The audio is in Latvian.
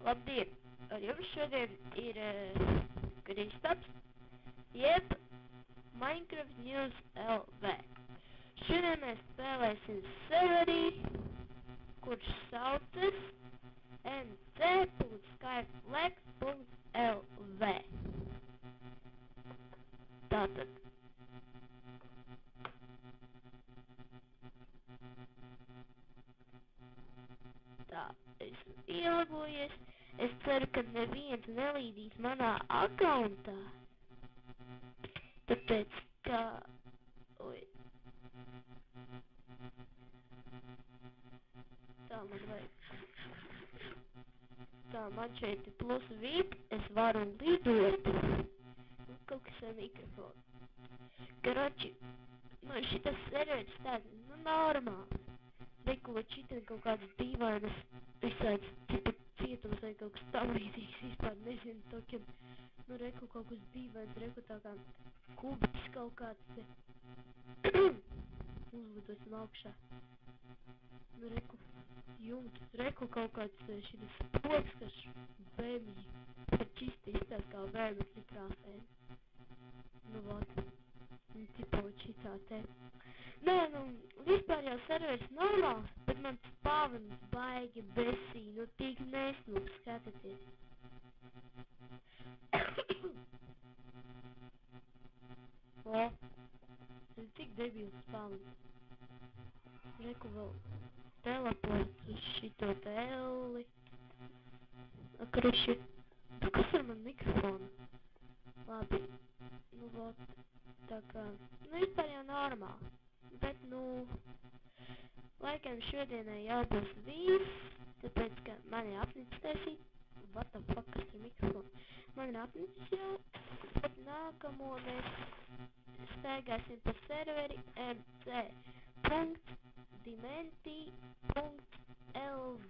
Labdien! Ar jums šodien ir Kristaps, jeb Minecraft News LV. Šodien mēs spēlēsim serverī, kurš saucas nc.skyflex.lv. Tātad. Tā, esmu ielogojies. Es ceru, ka neviens nelīdīs manā akauntā. Tāpēc, ka... Oi. Tā, man vajag. Tā, man šeit ir plus VIP. Es varu lidot. Kaut kas ar mikrofonu. Karoči, man šitas serveris tāds, normāli. Rekulot šitas kaut kādas dīvainas, visāds tipa cietums vai kaut kas tam līdzīgs, vispār nezinu, tokiem, reku kaut kas dīvains, reku tā kā kubis kaut kāds te. Uzlidosim augšā. Reku jumts, reku kaut kāds šitas poks, kas bēmji, pat čisti izstās kā bēmekļi krāsēm. Vot. Tipot šitā te. Nē, vispār jau serveris normāls, bet man spavns baigi besī, tik nesnūp, skatieties. O, tas ir tik debils spavns. Reku vēl teleports uz šito telli. Akriši, kas ar man mikrofonu? Labi, vot, tā kā, vispār jau normāli. Bet, laikam šodienai jau būs viss, tāpēc, ka man ir apnicis taisīt. What the fuck, kas ir mikrofons? Man ir apnicis jau, bet nākamo mēs staigāsim pa serveri nc.dimenti.lv.